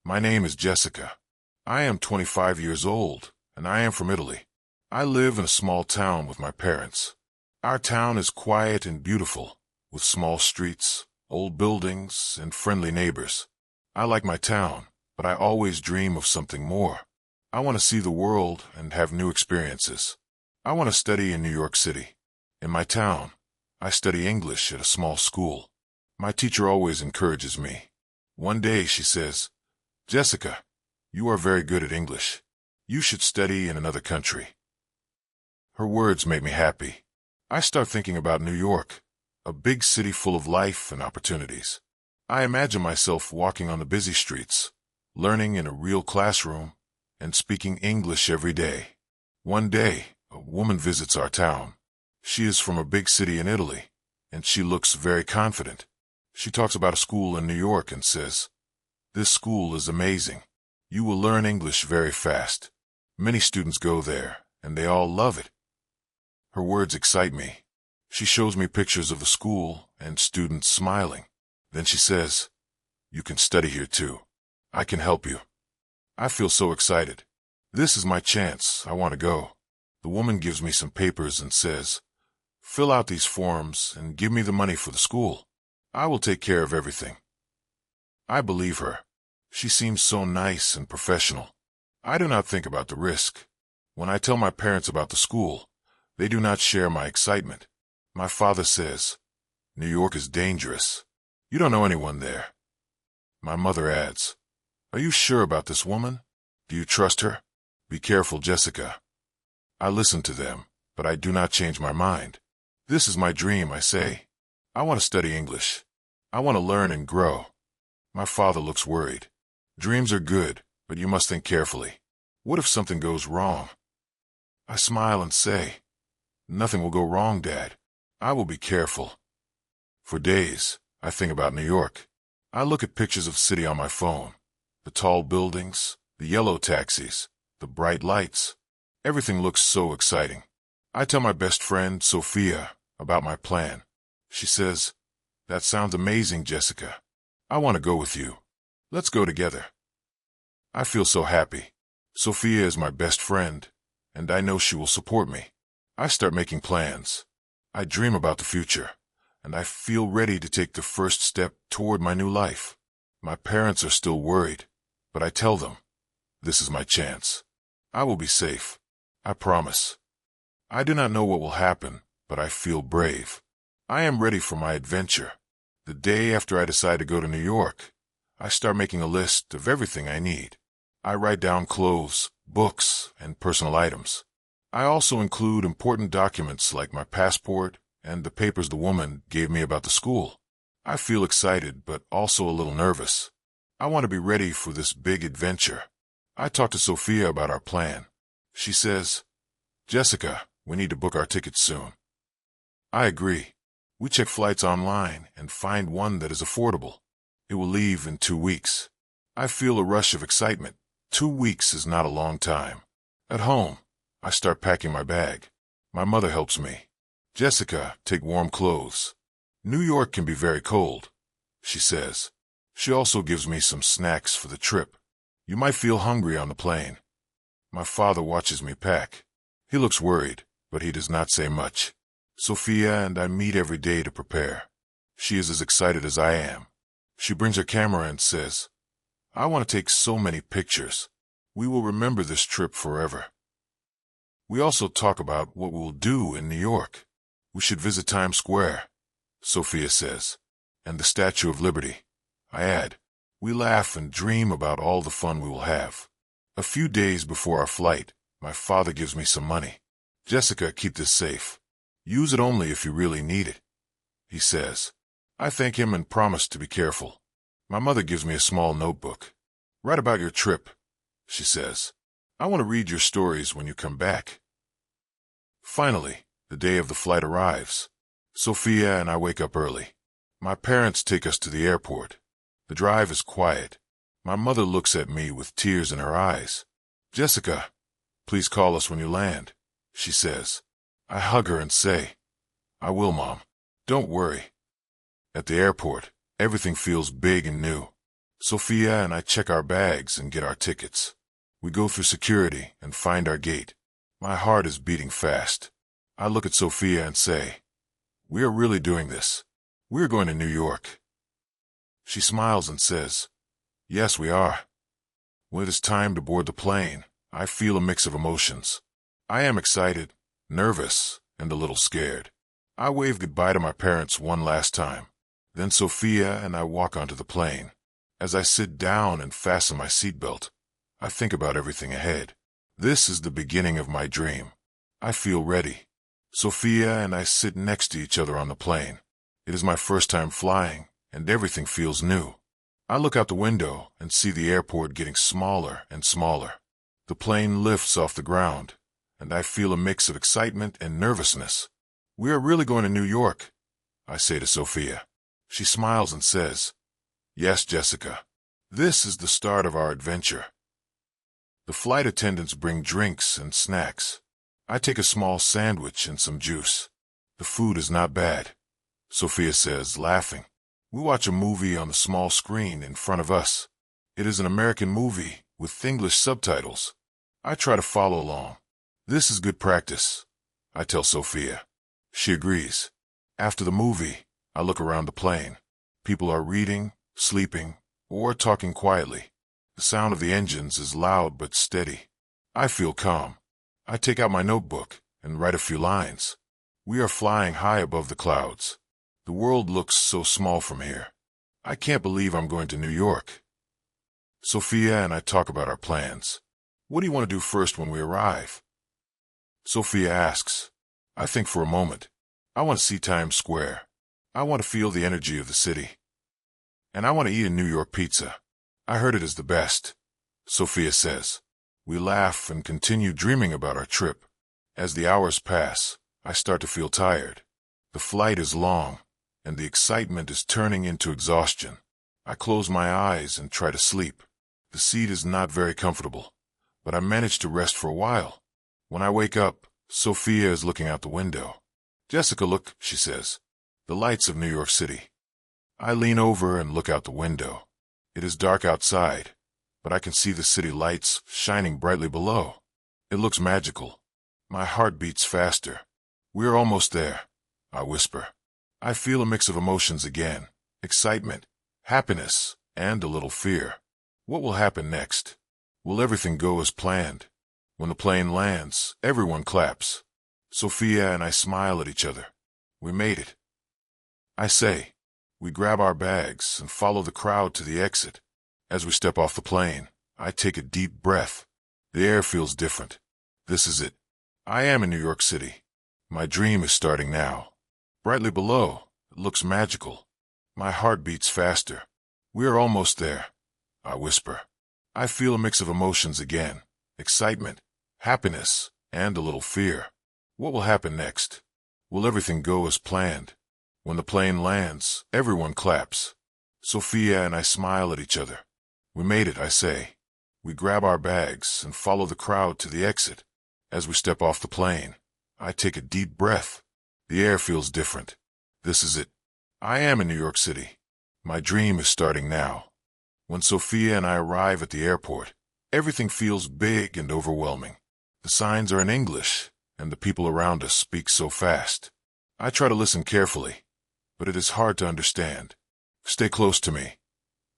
My name is Jessica. I am 25 years old, and I am from Italy. I live in a small town with my parents. Our town is quiet and beautiful, with small streets, old buildings, and friendly neighbors. I like my town, but I always dream of something more. I want to see the world and have new experiences. I want to study in New York City. In my town, I study English at a small school. My teacher always encourages me. One day she says, "Jessica, you are very good at English. You should study in another country." Her words make me happy. I start thinking about New York, a big city full of life and opportunities. I imagine myself walking on the busy streets, learning in a real classroom, and speaking English every day. One day, a woman visits our town. She is from a big city in Italy, and she looks very confident. She talks about a school in New York and says, "This school is amazing. You will learn English very fast. Many students go there, and they all love it." Her words excite me. She shows me pictures of the school and students smiling. Then she says, "You can study here too. I can help you." I feel so excited. This is my chance. I want to go. The woman gives me some papers and says, "Fill out these forms and give me the money for the school. I will take care of everything." I believe her. She seems so nice and professional. I do not think about the risk. When I tell my parents about the school, they do not share my excitement. My father says, "New York is dangerous. You don't know anyone there." My mother adds, "Are you sure about this woman? Do you trust her? Be careful, Jessica." I listen to them, but I do not change my mind. This is my dream, I say. I want to study English. I want to learn and grow. My father looks worried. Dreams are good, but you must think carefully. What if something goes wrong? I smile and say, "Nothing will go wrong, Dad. I will be careful." For days, I think about New York. I look at pictures of the city on my phone. The tall buildings, the yellow taxis, the bright lights. Everything looks so exciting. I tell my best friend, Sophia, about my plan. She says, "That sounds amazing, Jessica. I want to go with you. Let's go together." I feel so happy. Sophia is my best friend, and I know she will support me. I start making plans. I dream about the future, and I feel ready to take the first step toward my new life. My parents are still worried, but I tell them, this is my chance. I will be safe. I promise. I do not know what will happen, but I feel brave. I am ready for my adventure. The day after I decide to go to New York, I start making a list of everything I need. I write down clothes, books, and personal items. I also include important documents like my passport and the papers the woman gave me about the school. I feel excited, but also a little nervous. I want to be ready for this big adventure. I talk to Sophia about our plan. She says, "Jessica, we need to book our tickets soon." I agree. We check flights online and find one that is affordable. It will leave in 2 weeks. I feel a rush of excitement. 2 weeks is not a long time. At home, I start packing my bag. My mother helps me. "Jessica, take warm clothes. New York can be very cold," she says. She also gives me some snacks for the trip. "You might feel hungry on the plane." My father watches me pack. He looks worried, but he does not say much. Sophia and I meet every day to prepare. She is as excited as I am. She brings her camera and says, "I want to take so many pictures. We will remember this trip forever." We also talk about what we will do in New York. "We should visit Times Square," Sophia says, "and the Statue of Liberty." I add, "We laugh and dream about all the fun we will have." A few days before our flight, my father gives me some money. "Jessica, keep this safe. Use it only if you really need it," he says. I thank him and promise to be careful. My mother gives me a small notebook. "Write about your trip," she says. "I want to read your stories when you come back." Finally, the day of the flight arrives. Sophia and I wake up early. My parents take us to the airport. The drive is quiet. My mother looks at me with tears in her eyes. "Jessica, please call us when you land," she says. I hug her and say, "I will, Mom. Don't worry." At the airport, everything feels big and new. Sophia and I check our bags and get our tickets. We go through security and find our gate. My heart is beating fast. I look at Sophia and say, "We are really doing this. We are going to New York." She smiles and says, "Yes, we are." When it is time to board the plane, I feel a mix of emotions. I am excited, nervous, and a little scared. I wave goodbye to my parents one last time. Then Sophia and I walk onto the plane. As I sit down and fasten my seatbelt, I think about everything ahead. This is the beginning of my dream. I feel ready. Sophia and I sit next to each other on the plane. It is my first time flying, and everything feels new. I look out the window and see the airport getting smaller and smaller. The plane lifts off the ground, and I feel a mix of excitement and nervousness. "We are really going to New York," I say to Sophia. She smiles and says, "Yes, Jessica. This is the start of our adventure." The flight attendants bring drinks and snacks. I take a small sandwich and some juice. The food is not bad, Sophia says, laughing. We watch a movie on the small screen in front of us. It is an American movie with English subtitles. I try to follow along. "This is good practice," I tell Sophia. She agrees. After the movie, I look around the plane. People are reading, sleeping, or talking quietly. The sound of the engines is loud but steady. I feel calm. I take out my notebook and write a few lines. We are flying high above the clouds. The world looks so small from here. I can't believe I'm going to New York. Sophia and I talk about our plans. "What do you want to do first when we arrive?" Sophia asks. I think for a moment. I want to see Times Square. I want to feel the energy of the city. And I want to eat a New York pizza. I heard it is the best, Sophia says. We laugh and continue dreaming about our trip. As the hours pass, I start to feel tired. The flight is long, and the excitement is turning into exhaustion. I close my eyes and try to sleep. The seat is not very comfortable, but I manage to rest for a while. When I wake up, Sophia is looking out the window. "Jessica, look," she says. "The lights of New York City." I lean over and look out the window. It is dark outside, but I can see the city lights shining brightly below. It looks magical. My heart beats faster. "We are almost there," I whisper. I feel a mix of emotions again: excitement, happiness, and a little fear. What will happen next? Will everything go as planned? When the plane lands, everyone claps. Sophia and I smile at each other. We made it. I say. We grab our bags and follow the crowd to the exit. As we step off the plane, I take a deep breath. The air feels different. This is it. I am in New York City. My dream is starting now. Brightly below, it looks magical. My heart beats faster. We are almost there, I whisper. I feel a mix of emotions again: excitement, happiness, and a little fear. What will happen next? Will everything go as planned? When the plane lands, everyone claps. Sophia and I smile at each other. We made it, I say. We grab our bags and follow the crowd to the exit. As we step off the plane, I take a deep breath. The air feels different. This is it. I am in New York City. My dream is starting now. When Sophia and I arrive at the airport, everything feels big and overwhelming. The signs are in English, and the people around us speak so fast. I try to listen carefully, but it is hard to understand. "Stay close to me,"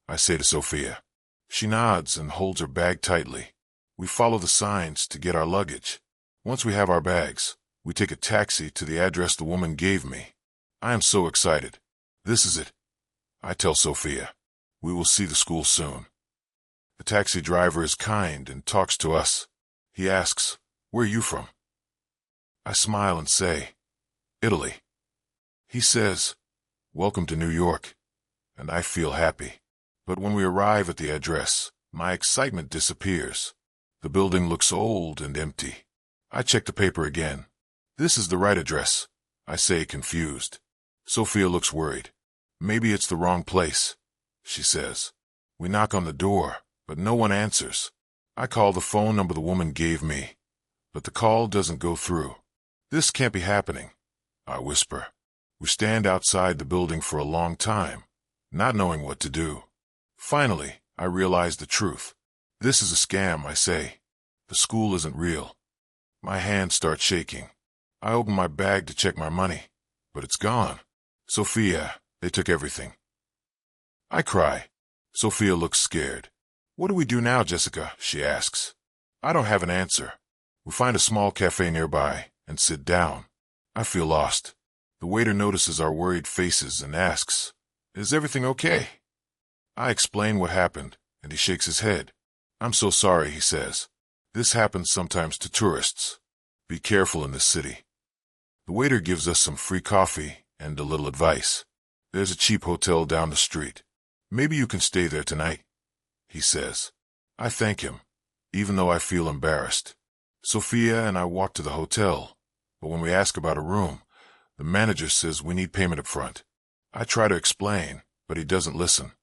I say to Sophia. She nods and holds her bag tightly. We follow the signs to get our luggage. Once we have our bags, we take a taxi to the address the woman gave me. I am so excited. This is it, I tell Sophia. We will see the school soon. The taxi driver is kind and talks to us. He asks, "Where are you from?" I smile and say, "Italy." He says, "Welcome to New York," and I feel happy. But when we arrive at the address, my excitement disappears. The building looks old and empty. I check the paper again. "This is the right address," I say, confused. Sophia looks worried. "Maybe it's the wrong place," she says. We knock on the door, but no one answers. I call the phone number the woman gave me, but the call doesn't go through. "This can't be happening," I whisper. We stand outside the building for a long time, not knowing what to do. Finally, I realize the truth. This is a scam, I say. The school isn't real. My hands start shaking. I open my bag to check my money, but it's gone. Sophia, they took everything. I cry. Sophia looks scared. What do we do now, Jessica? She asks. I don't have an answer. We find a small cafe nearby and sit down. I feel lost. The waiter notices our worried faces and asks, "Is everything okay?" I explain what happened, and he shakes his head. "I'm so sorry," he says. "This happens sometimes to tourists. Be careful in this city." The waiter gives us some free coffee and a little advice. "There's a cheap hotel down the street. Maybe you can stay there tonight," he says. I thank him, even though I feel embarrassed. Sophia and I walk to the hotel, but when we ask about a room, the manager says we need payment up front. I try to explain, but he doesn't listen.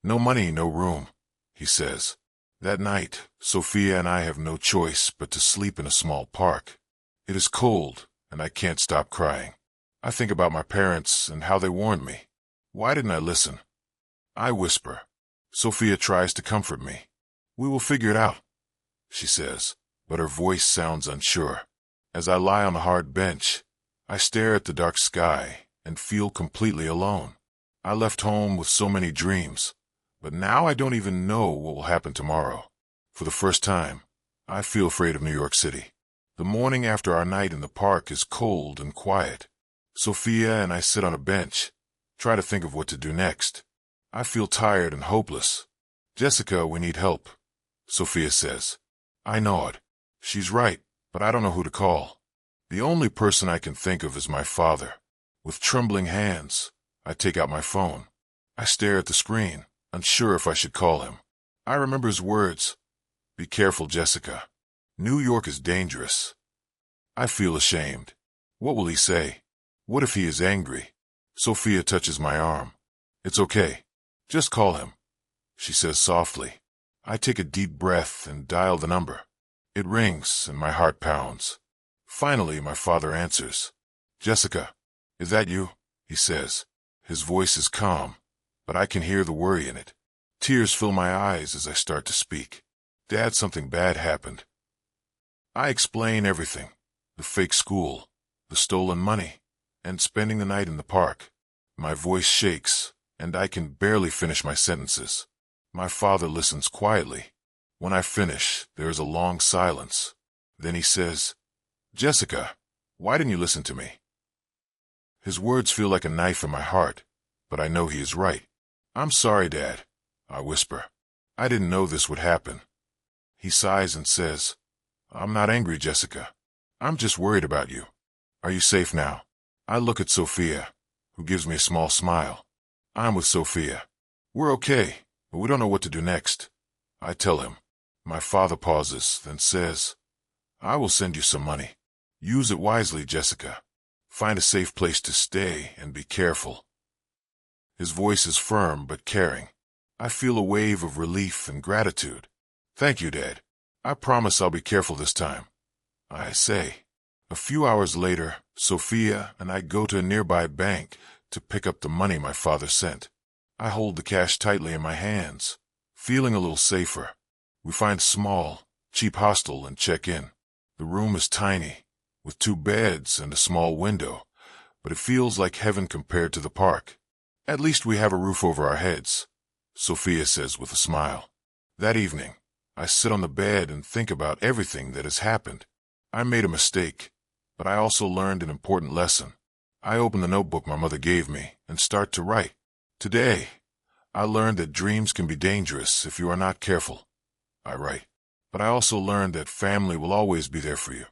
"No money, no room," he says. That night, Sophia and I have no choice but to sleep in a small park. It is cold, and I can't stop crying. I think about my parents and how they warned me. Why didn't I listen? I whisper. Sophia tries to comfort me. "We will figure it out," she says, but her voice sounds unsure. As I lie on a hard bench, I stare at the dark sky and feel completely alone. I left home with so many dreams, but now I don't even know what will happen tomorrow. For the first time, I feel afraid of New York City. The morning after our night in the park is cold and quiet. Sophia and I sit on a bench, try to think of what to do next. I feel tired and hopeless. "Jessica, we need help," Sophia says. I nod. She's right, but I don't know who to call. The only person I can think of is my father. With trembling hands, I take out my phone. I stare at the screen, unsure if I should call him. I remember his words. "Be careful, Jessica. New York is dangerous." I feel ashamed. What will he say? What if he is angry? Sophia touches my arm. "It's okay. Just call him," she says softly. I take a deep breath and dial the number. It rings and my heart pounds. Finally, my father answers. "Jessica, is that you?" he says. His voice is calm, but I can hear the worry in it. Tears fill my eyes as I start to speak. "Dad, something bad happened." I explain everything. The fake school, the stolen money, and spending the night in the park. My voice shakes, and I can barely finish my sentences. My father listens quietly. When I finish, there is a long silence. Then he says, "Jessica, why didn't you listen to me?" His words feel like a knife in my heart, but I know he is right. "I'm sorry, Dad," I whisper. "I didn't know this would happen." He sighs and says, "I'm not angry, Jessica. I'm just worried about you. Are you safe now?" I look at Sophia, who gives me a small smile. I'm with Sophia. "We're okay, but we don't know what to do next," I tell him. My father pauses, then says, "I will send you some money. Use it wisely, Jessica. Find a safe place to stay and be careful." His voice is firm but caring. I feel a wave of relief and gratitude. "Thank you, Dad. I promise I'll be careful this time," I say. A few hours later, Sophia and I go to a nearby bank to pick up the money my father sent. I hold the cash tightly in my hands, feeling a little safer. We find a small, cheap hostel and check in. The room is tiny, with 2 beds and a small window, but it feels like heaven compared to the park. "At least we have a roof over our heads," Sophia says with a smile. That evening, I sit on the bed and think about everything that has happened. I made a mistake, but I also learned an important lesson. I open the notebook my mother gave me and start to write. Today, I learned that dreams can be dangerous if you are not careful. I write. But I also learned that family will always be there for you.